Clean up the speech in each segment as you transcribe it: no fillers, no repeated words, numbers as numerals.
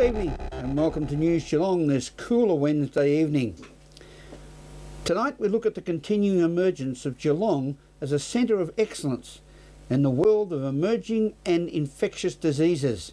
evening and welcome to News Geelong this cooler Wednesday evening. Tonight we look at the continuing emergence of Geelong as a centre of excellence in the world of emerging and infectious diseases.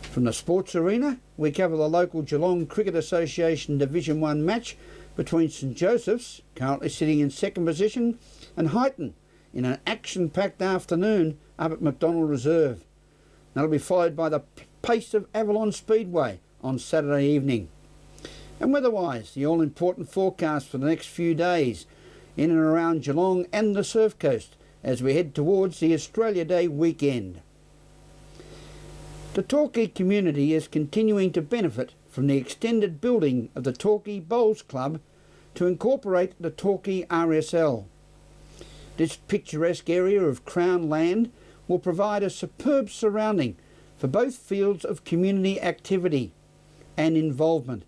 From the sports arena, we cover the local Geelong Cricket Association Division 1 match between St Joseph's, currently sitting in second position, and Highton in an action-packed afternoon up at Pettit Reserve. That'll be followed by the pace of Avalon Speedway on Saturday evening. And weather-wise, the all-important forecast for the next few days in and around Geelong and the Surf Coast as we head towards the Australia Day weekend. The Torquay community is continuing to benefit from the extended building of the Torquay Bowls Club to incorporate the Torquay RSL. This picturesque area of Crown land will provide a superb surrounding for both fields of community activity and involvement,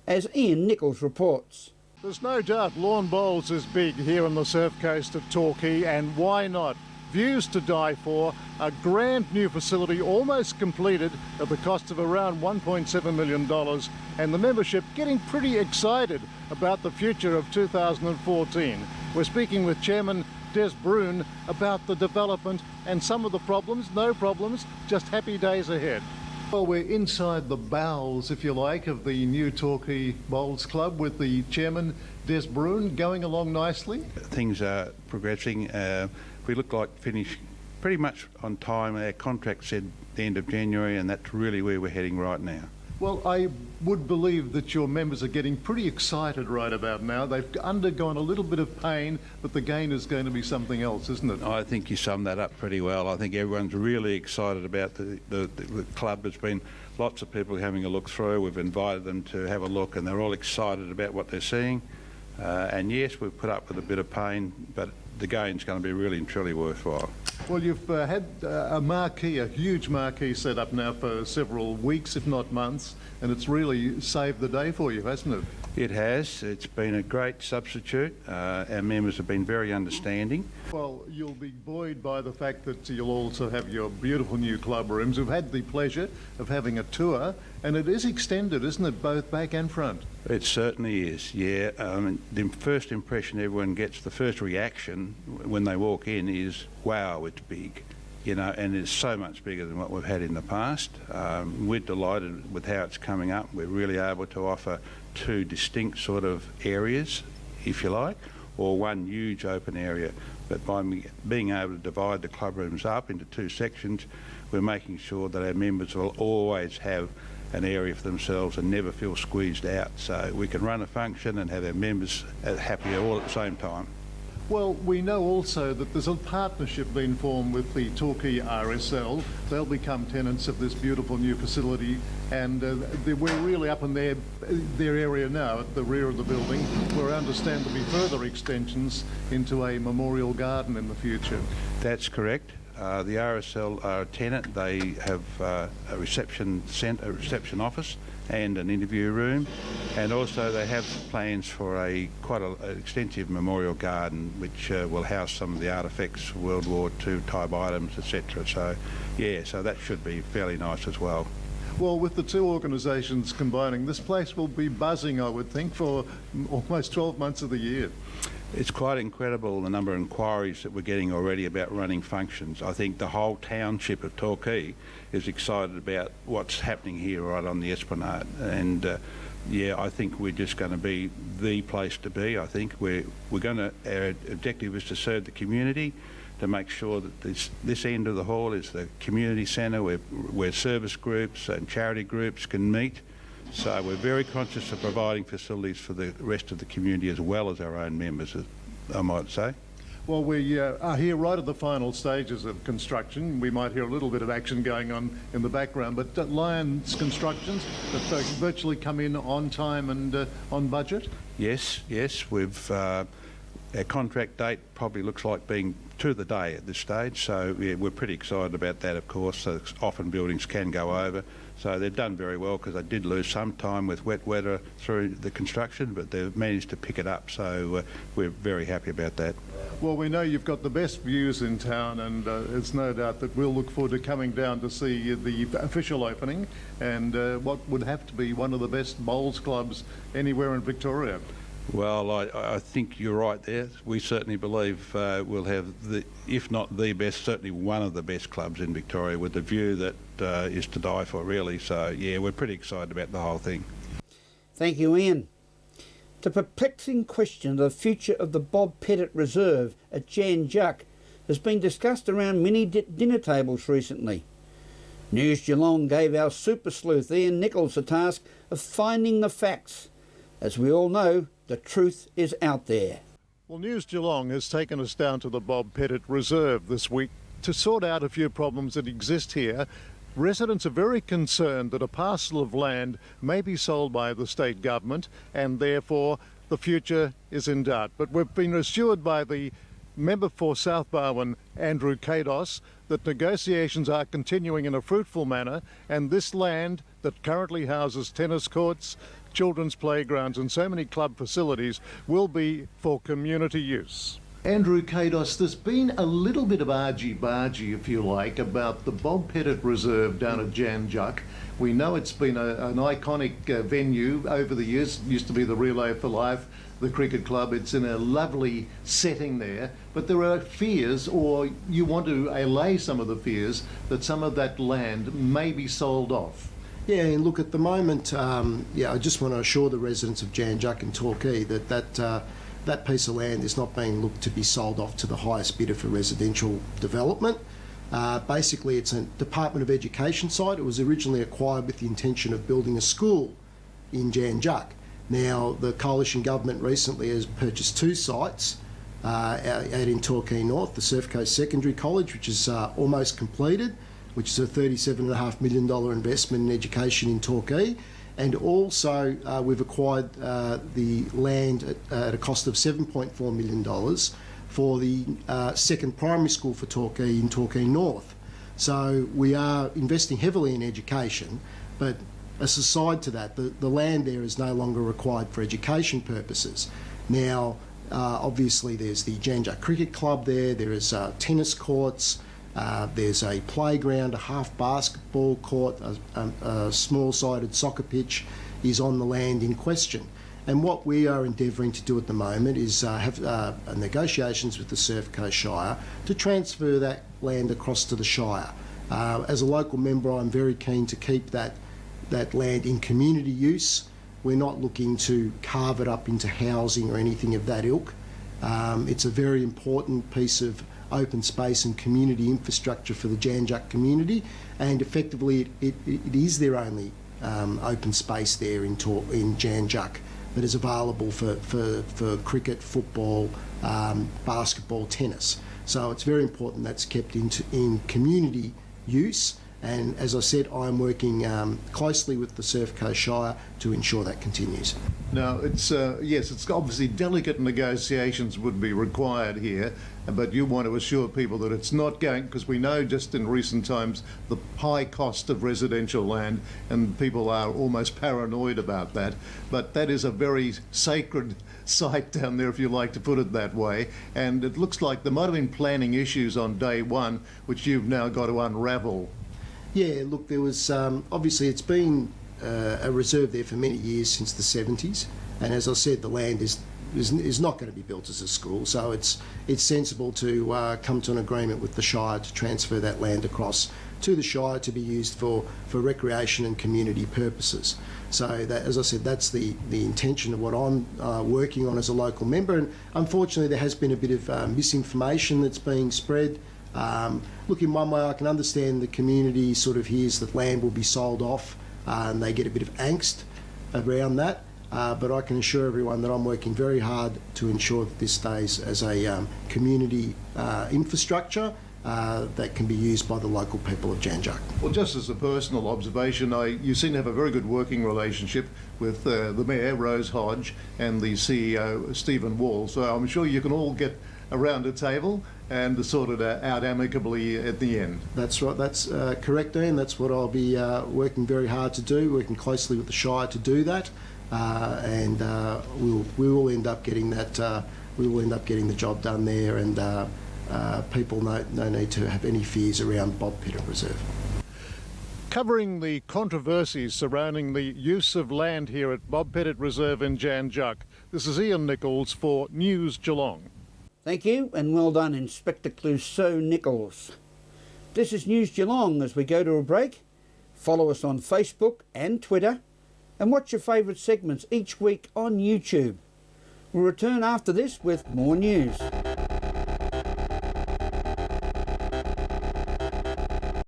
as Ian Nichols reports. There's no doubt lawn bowls is big here on the surf coast of Torquay, and why not? Views to die for, a grand new facility almost completed at the cost of around $1.7 million, and the membership getting pretty excited about the future of 2014. We're speaking with Chairman Des Brune about the development and some of the problems, no problems, just happy days ahead. Well, we're inside the bowels, if you like, of the new Torquay Bowls Club with the chairman, Des Brune, going along nicely. Things are progressing. We look like finish pretty much on time. Our contract said the end of January, and that's really where we're heading right now. Well, I would believe that your members are getting pretty excited right about now. They've undergone a little bit of pain, but the gain is going to be something else, isn't it? I think you summed that up pretty well. I think everyone's really excited about the club. There's been lots of people having a look through. We've invited them to have a look, and they're all excited about what they're seeing. And yes, we've put up with a bit of pain, but the gain's going to be really and truly worthwhile. Well, you've had a huge marquee set up now for several weeks, if not months, and it's really saved the day for you, hasn't it? It has. It's been a great substitute. Our members have been very understanding. Well, you'll be buoyed by the fact that you'll also have your beautiful new club rooms. We've had the pleasure of having a tour, and it is extended, isn't it, both back and front? It certainly is, yeah. The first impression everyone gets, the first reaction when they walk in is, wow, it's big. You know, and it's so much bigger than what we've had in the past. We're delighted with how it's coming up. We're really able to offer two distinct sort of areas, if you like, or one huge open area. But by being able to divide the club rooms up into two sections, we're making sure that our members will always have an area for themselves and never feel squeezed out. So we can run a function and have our members happy all at the same time. Well, we know also that there's a partnership being formed with the Torquay RSL. They'll become tenants of this beautiful new facility, and we're really up in their area now at the rear of the building, where I understand there'll be further extensions into a memorial garden in the future. That's correct. The RSL are a tenant. They have a reception office and an interview room, and also they have plans for quite an extensive memorial garden which will house some of the artefacts, World War II type items, etc. So yeah, so that should be fairly nice as well. Well, with the two organisations combining, this place will be buzzing, I would think, for almost 12 months of the year. It's quite incredible the number of inquiries that we're getting already about running functions. I think the whole township of Torquay is excited about what's happening here right on the Esplanade, and yeah, I think we're just going to be the place to be. I think our objective is to serve the community, to make sure that this end of the hall is the community centre where service groups and charity groups can meet. So we're very conscious of providing facilities for the rest of the community as well as our own members, I might say. Well, we are here right at the final stages of construction. We might hear a little bit of action going on in the background, but Lions Constructions have virtually come in on time and on budget? Yes, we've Our contract date probably looks like being to the day at this stage, so yeah, we're pretty excited about that, of course. So often buildings can go over, so they've done very well because they did lose some time with wet weather through the construction, but they've managed to pick it up, so we're very happy about that. Well, we know you've got the best views in town, and it's no doubt that we'll look forward to coming down to see the official opening and what would have to be one of the best bowls clubs anywhere in Victoria. Well, I think you're right there. We certainly believe we'll have, if not the best, certainly one of the best clubs in Victoria, with the view that is to die for, really. So, yeah, we're pretty excited about the whole thing. Thank you, Ian. The perplexing question of the future of the Bob Pettit Reserve at Jan Juc has been discussed around many dinner tables recently. News Geelong gave our super sleuth Ian Nichols the task of finding the facts. As we all know, the truth is out there. Well, News Geelong has taken us down to the Bob Pettit Reserve this week to sort out a few problems that exist here. Residents are very concerned that a parcel of land may be sold by the state government and therefore the future is in doubt. But we've been assured by the member for South Barwon, Andrew Kados, that negotiations are continuing in a fruitful manner, and this land that currently houses tennis courts, children's playgrounds and so many club facilities will be for community use. Andrew Kados, there's been a little bit of argy-bargy, if you like, about the Bob Pettit Reserve down at Jan Juc. We know it's been an iconic venue over the years. It used to be the Relay for Life, the cricket club. It's in a lovely setting there. But there are fears, or you want to allay some of the fears, that some of that land may be sold off. Yeah, and look, at the moment, I just want to assure the residents of Jan Juc and Torquay that piece of land is not being looked to be sold off to the highest bidder for residential development. Basically, it's a Department of Education site. It was originally acquired with the intention of building a school in Jan Juc. Now, the coalition government recently has purchased two sites out in Torquay North, the Surf Coast Secondary College, which is almost completed, which is a $37.5 million investment in education in Torquay. And also we've acquired the land at a cost of $7.4 million for the second primary school for Torquay in Torquay North. So we are investing heavily in education, but as a side to that, the land there is no longer required for education purposes. Now, obviously there's the Jan Juc Cricket Club there is tennis courts, there's a playground, a half basketball court, a small-sided soccer pitch is on the land in question. And what we are endeavouring to do at the moment is have negotiations with the Surf Coast Shire to transfer that land across to the Shire. As a local member, I'm very keen to keep that land in community use. We're not looking to carve it up into housing or anything of that ilk. It's a very important piece of open space and community infrastructure for the Jan Juc community, and effectively it is their only open space there in Jan Juc that is available for cricket, football, basketball, tennis. So it's very important that's kept in community use. And as I said, I'm working closely with the Surf Coast Shire to ensure that continues. Now, it's it's obviously delicate negotiations would be required here, but you want to assure people that it's not going, because we know just in recent times the high cost of residential land, and people are almost paranoid about that. But that is a very sacred site down there, if you like to put it that way, and it looks like there might have been planning issues on day one, which you've now got to unravel. Yeah, look, there was obviously it's been a reserve there for many years, since the 70s, and as I said, the land is not going to be built as a school, so it's sensible to come to an agreement with the Shire to transfer that land across to the Shire to be used for recreation and community purposes. So that, as I said, that's the intention of what I'm working on as a local member, and unfortunately there has been a bit of misinformation that's being spread. Look, in one way I can understand the community sort of hears that land will be sold off and they get a bit of angst around that, but I can assure everyone that I'm working very hard to ensure that this stays as a community infrastructure that can be used by the local people of Jan Juc. Well, just as a personal observation, you seem to have a very good working relationship with the Mayor, Rose Hodge, and the CEO, Stephen Wall. So I'm sure you can all get around a table and sort it out amicably at the end. That's right. That's correct, Ian. That's what I'll be working very hard to do, working closely with the Shire to do that, and we will end up getting that. We will end up getting the job done there, and people no need to have any fears around Pettit Reserve. Covering the controversies surrounding the use of land here at Pettit Reserve in Jan Juc, this is Ian Nichols for News Geelong. Thank you, and well done, Inspector Clouseau Nichols. This is News Geelong. As we go to a break, follow us on Facebook and Twitter, and watch your favourite segments each week on YouTube. We'll return after this with more news.